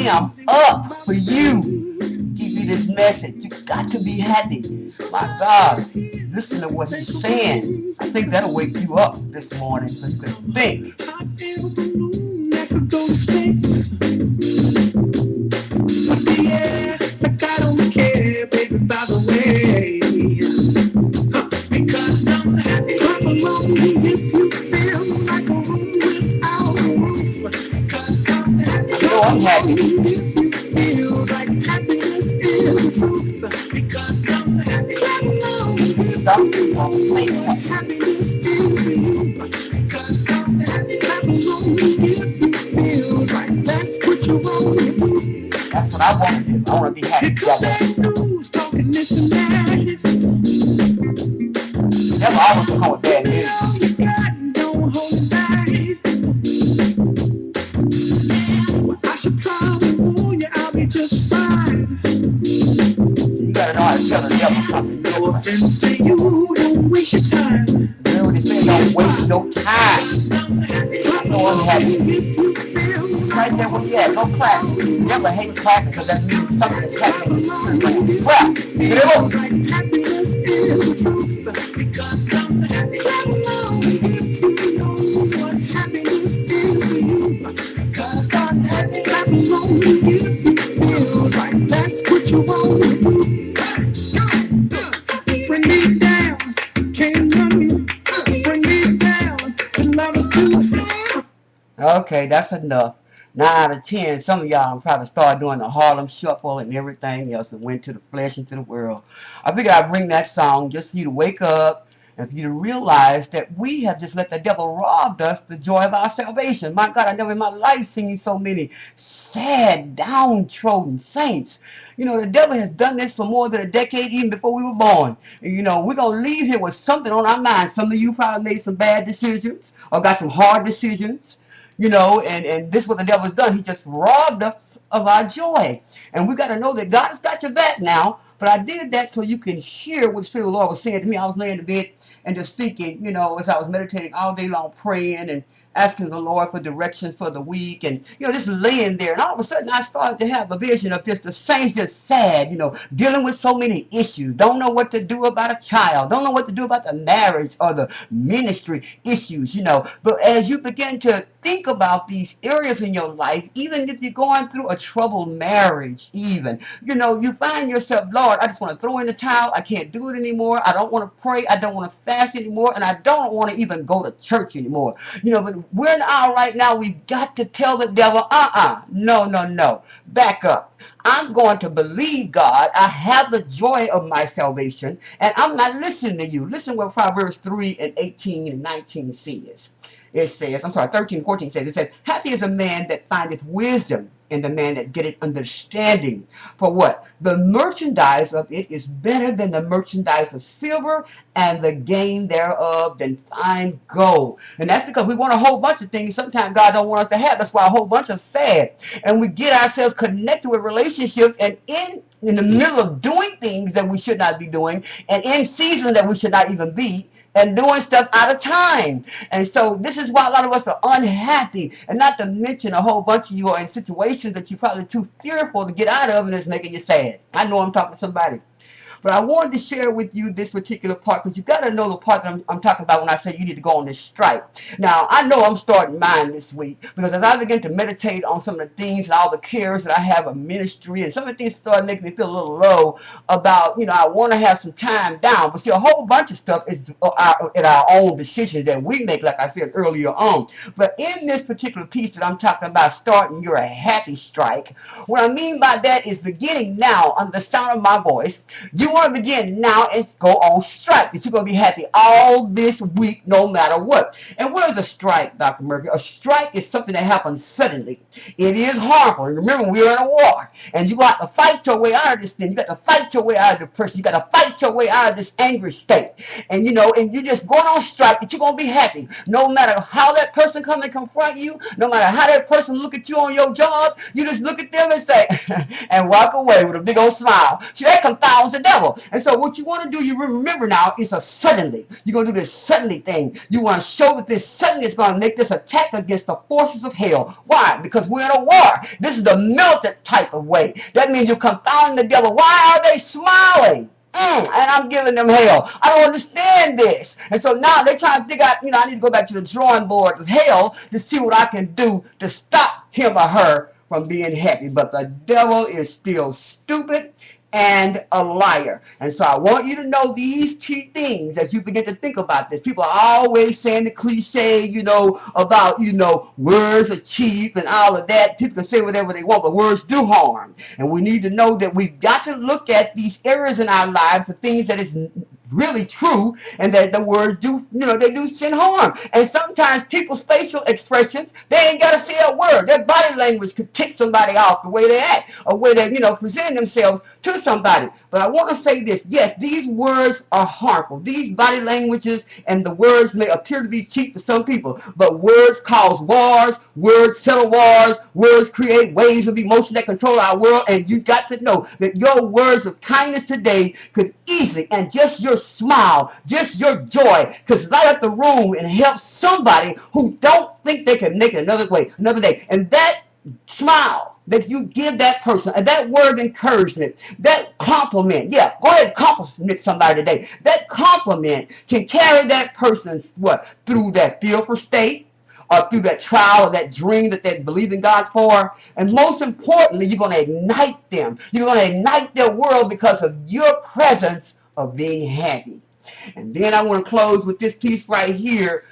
am up for you. Give you this message. You got to be happy. My God, listen to what he's saying. I think that'll wake you up this morning so you can think. Yeah, like I don't care, baby, by the way. Because I'm happy. Clap along if you feel like a room without a roof. Because I'm happy. I know I'm happy. If you feel like happiness is the truth. Because I'm happy. Clap along. Stop this. Happiness is the truth. Because I'm happy. Clap along if you feel like that's what you want to do. That's what I want to do. I want to be happy. News, talking this and that. Never always come with bad news. Don't hold back. Well, I should probably warn you, I'll be just fine. You gotta know how to tell the devil something. No offense to you, don't waste your time. You know what they say, don't waste no time. I know I'm happy. Right there where you at, go clap. You never hate clapping because that means something is happening. Clap. Get it up. Happiness is the truth. Because I'm happy. Clap along if you know what happiness is to you. Because I'm happy. Clap along if you feel like that's what you want to do. Bring me down, can't run me. Bring me down, and love is too. Okay, that's enough. 9 out of 10, some of y'all probably started doing the Harlem Shuffle and everything else and went to the flesh and to the world. I figured I'd bring that song just for you to wake up and for you to realize that we have just let the devil rob us the joy of our salvation. My God, I never in my life seen so many sad, downtrodden saints. You know, the devil has done this for more than a decade, even before we were born. And, you know, we're going to leave here with something on our mind. Some of you probably made some bad decisions or got some hard decisions. You know, and this is what the devil's done. He just robbed us of our joy. And we got to know that God has got your back now. But I did that so you can hear what the Spirit of the Lord was saying to me. I was laying in bed and just thinking, you know, as I was meditating all day long, praying and asking the Lord for directions for the week, and you know, just laying there, and all of a sudden I started to have a vision of just the saints just sad, you know, dealing with so many issues, don't know what to do about a child, don't know what to do about the marriage or the ministry issues, you know. But as you begin to think about these areas in your life, even if you're going through a troubled marriage, even, you know, you find yourself, Lord, I just want to throw in the towel. I can't do it anymore. I don't want to pray. I don't want to fast anymore, and I don't want to even go to church anymore. You know, but we're in our right now. We've got to tell the devil, no, back up. I'm going to believe God. I have the joy of my salvation, and I'm not listening to you. Listen what Proverbs 3 and 18 and 19 says. It says, 13, 14 says, it says, happy is a man that findeth wisdom, and the man that getteth understanding. For what? The merchandise of it is better than the merchandise of silver, and the gain thereof than fine gold. And that's because we want a whole bunch of things sometimes God don't want us to have. That's why a whole bunch of sad. And we get ourselves connected with relationships, and in the middle of doing things that we should not be doing, and in seasons that we should not even be, and doing stuff out of time. And so this is why a lot of us are unhappy, and not to mention a whole bunch of you are in situations that you're probably too fearful to get out of, and it's making you sad. I know I'm talking to somebody. But I wanted to share with you this particular part, because you got to know the part that I'm talking about when I say you need to go on this strike. Now, I know I'm starting mine this week, because as I begin to meditate on some of the things and all the cares that I have of ministry, and some of the things started making me feel a little low about, you know, I want to have some time down. But see, a whole bunch of stuff is at our own decisions that we make, like I said earlier on. But in this particular piece that I'm talking about, starting your happy strike, what I mean by that is beginning now, under the sound of my voice, you want to begin now and go on strike. That you're going to be happy all this week, no matter what. And what is a strike, Dr. Murphy? A strike is something that happens suddenly. It is harmful. And remember, we're in a war. And you got to fight your way out of this thing. You got to fight your way out of depression. You got to fight your way out of this angry state. And, you know, and you're just going on strike, that you're going to be happy. No matter how that person come and confront you, no matter how that person look at you on your job, you just look at them and say, and walk away with a big old smile. See, that confounds the devil. devil. And so what you want to do, you remember now, is a suddenly. You're going to do this suddenly thing. You want to show that this suddenly is going to make this attack against the forces of hell. Why? Because we're in a war. This is the militant type of way. That means you're confounding the devil. Why are they smiling? And I'm giving them hell. I don't understand this. And so now they're trying to figure out, I need to go back to the drawing board of hell to see what I can do to stop him or her from being happy. But the devil is still stupid and a liar. And so I want you to know these key things as you begin to think about this. People are always saying the cliche, about, words are cheap and all of that. People can say whatever they want, but words do harm. And we need to know that we've got to look at these areas in our lives for things that is really true, and that the words do, they do send harm. And sometimes people's facial expressions, they ain't got to say a word. Their body language could tick somebody off, the way they act, or way they, present themselves to somebody. But I want to say this. Yes, these words are harmful. These body languages and the words may appear to be cheap to some people, but words cause wars, words settle wars, words create waves of emotion that control our world, and you got to know that your words of kindness today could easily, and just your smile, just your joy, could light up the room and help somebody who don't think they can make it another day. And that smile that you give that person, and that word of encouragement, that compliment, go ahead, compliment somebody today. That compliment can carry that person through that fearful state, or through that trial or that dream that they believe in God for. And most importantly, you're going to ignite them. You're going to ignite their world because of your presence of being happy. And then I want to close with this piece right here,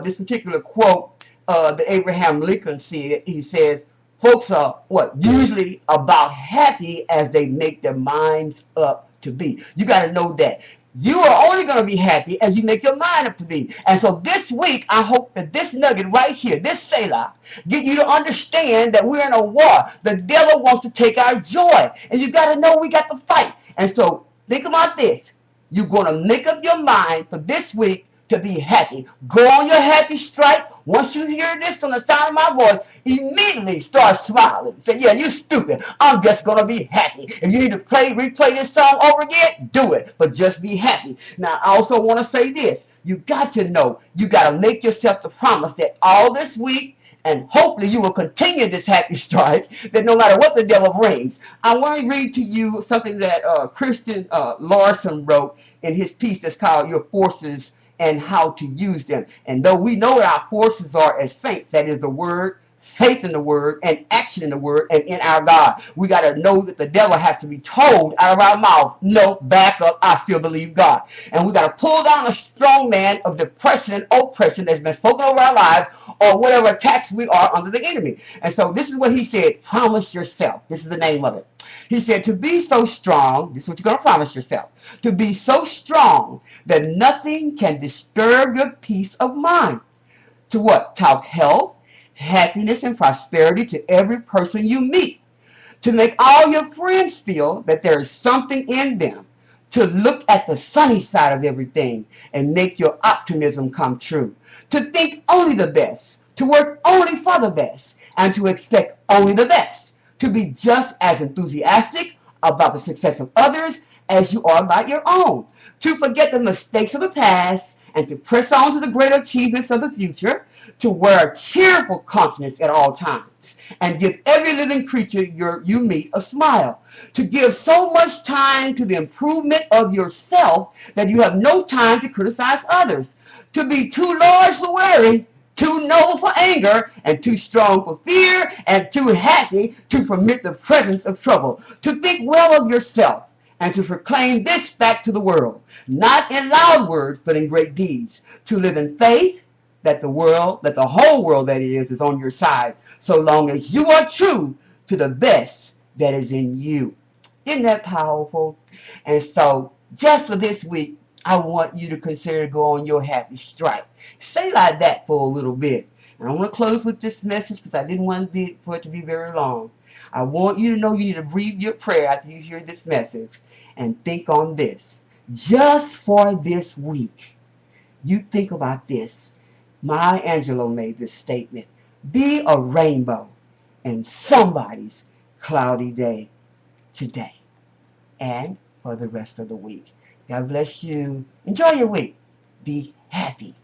this particular quote that Abraham Lincoln said. He says, folks are usually about happy as they make their minds up to be. You got to know that. You are only going to be happy as you make your mind up to be. And so this week, I hope that this nugget right here, this Selah, get you to understand that we're in a war. The devil wants to take our joy. And you got to know we got to fight. And so think about this. You're going to make up your mind for this week to be happy. Go on your happy strike. Once you hear this on the sound of my voice, immediately start smiling. Say, yeah, you stupid. I'm just going to be happy. If you need to replay this song over again, do it. But just be happy. Now, I also want to say this. You got to know, you got to make yourself the promise that all this week, and hopefully you will continue this happy strike, that no matter what the devil brings. I want to read to you something that Christian Larson wrote in his piece that's called Your Forces and How to Use Them. And though we know what our forces are as saints, that is the word, faith in the word, and action in the word, and in our God, we got to know that the devil has to be told out of our mouth, no, back up, I still believe God. And we got to pull down a strong man of depression and oppression that's been spoken over our lives, or whatever attacks we are under the enemy. And so this is what he said, promise yourself. This is the name of it. He said, to be so strong, this is what you're going to promise yourself, to be so strong that nothing can disturb your peace of mind. To what? Talk health, happiness, and prosperity to every person you meet. To make all your friends feel that there is something in them. To look at the sunny side of everything and make your optimism come true. To think only the best. To work only for the best. And to expect only the best. To be just as enthusiastic about the success of others as you are about your own. To forget the mistakes of the past and to press on to the great achievements of the future. To wear a cheerful countenance at all times and give every living creature you meet a smile. To give so much time to the improvement of yourself that you have no time to criticize others. To be too large for worry, too noble for anger, and too strong for fear, and too happy to permit the presence of trouble. To think well of yourself and to proclaim this fact to the world, not in loud words, but in great deeds. To live in faith, that the whole world that is on your side, so long as you are true to the best that is in you. Isn't that powerful? And so, just for this week, I want you to consider to go on your happy strike. Say like that for a little bit. And I want to close with this message because I didn't want for it to be very long. I want you to know you need to breathe your prayer after you hear this message and think on this. Just for this week, you think about this. Maya Angelou made this statement. Be a rainbow in somebody's cloudy day today. And for the rest of the week. God bless you. Enjoy your week. Be happy.